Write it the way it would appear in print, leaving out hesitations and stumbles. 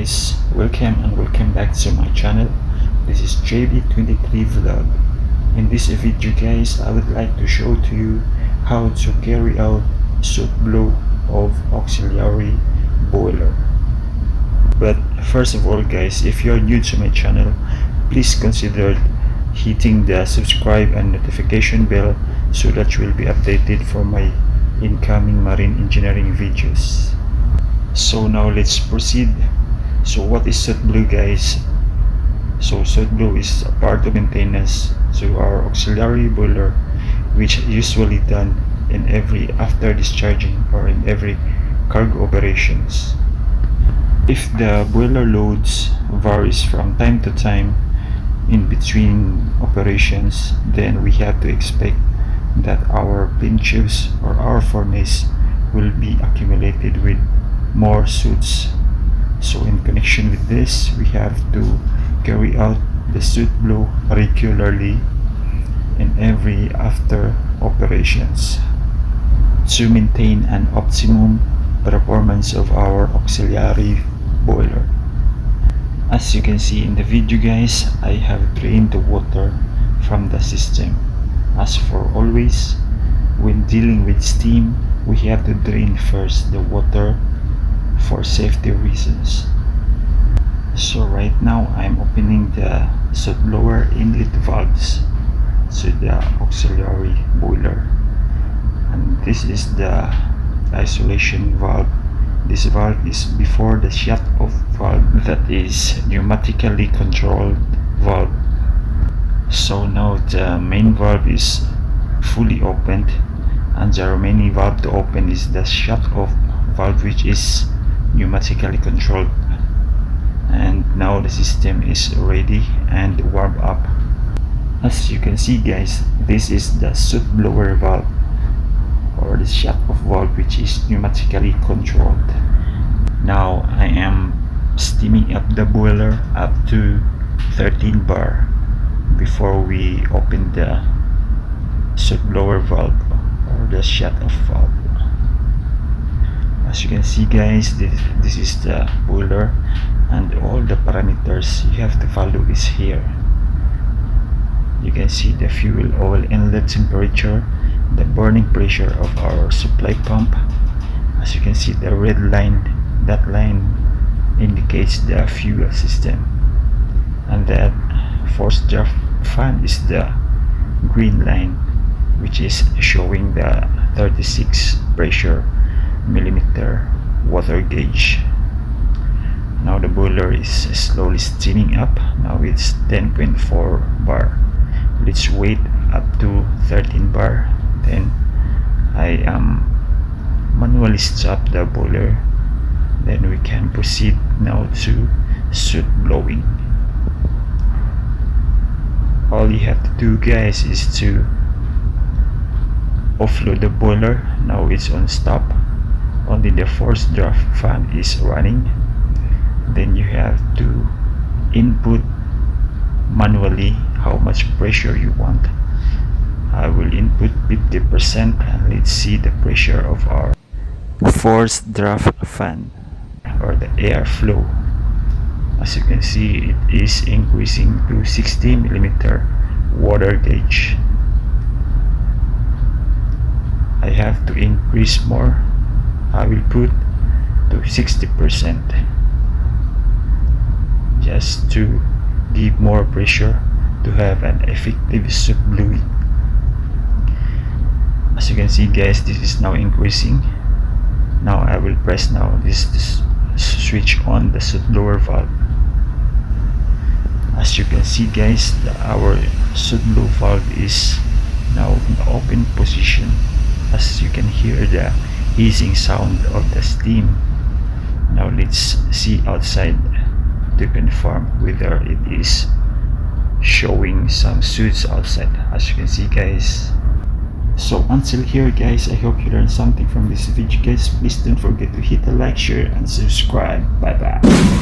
guys, welcome back to my channel. This is JB23 vlog. In this video guys, I would like to show to you how to carry out soot blow of auxiliary boiler. But first of all guys, if you are new to my channel, please consider hitting the subscribe and notification bell so that you will be updated for my incoming marine engineering videos. So now let's proceed. So what is soot blow guys? So soot blow is a part of maintenance to our auxiliary boiler, which is usually done in every after discharging or in every cargo operations. If the boiler loads varies from time to time in between operations, then we have to expect that our pinches or our furnace will be accumulated with more soot. So in connection with this, we have to carry out the soot blow regularly in every after operations to maintain an optimum performance of our auxiliary boiler. As you can see in the video guys, I have drained the water from the system. As for always, when dealing with steam, we have to drain first the water for safety reasons. So right now I'm opening the soot blower inlet valves to the auxiliary boiler, and this is the isolation valve. This valve is before the shut off valve, that is pneumatically controlled valve. So now the main valve is fully opened, and the remaining valve to open is the shut off valve, which is pneumatically controlled. And now the system is ready and warmed up. As you can see guys, this is the soot blower valve or the shut off valve, which is pneumatically controlled. Now I am steaming up the boiler up to 13 bar before we open the soot blower valve or the shut off valve. As you can see guys, this is the boiler, and all the parameters you have to follow is here. You can see the fuel oil inlet temperature, the burning pressure of our supply pump. As you can see, the red line, that line indicates the fuel system, and that forced draft fan is the green line, which is showing the 36 pressure millimeter water gauge. Now the boiler is slowly steaming up. Now it's 10.4 bar. Let's wait up to 13 bar, then I manually stop the boiler, then we can proceed now to soot blowing. All you have to do guys is to offload the boiler. Now it's on stop, only the forced draft fan is running. Then you have to input manually how much pressure you want. I will input 50%, and let's see the pressure of our forced draft fan or the airflow. As you can see, it is increasing to 60 millimeter water gauge. I have to increase more. I will put to 60% just to give more pressure to have an effective soot blowing. As you can see guys, this is now increasing. Now I will press now this switch on the soot blower valve. As you can see guys, our soot blow valve is now in open position. As you can hear the hissing sound of the steam. Now let's see outside to confirm whether it is showing some soots outside. As you can see guys. So until here guys, I hope you learned something from this video guys. Please don't forget to hit the like, share and subscribe. Bye bye.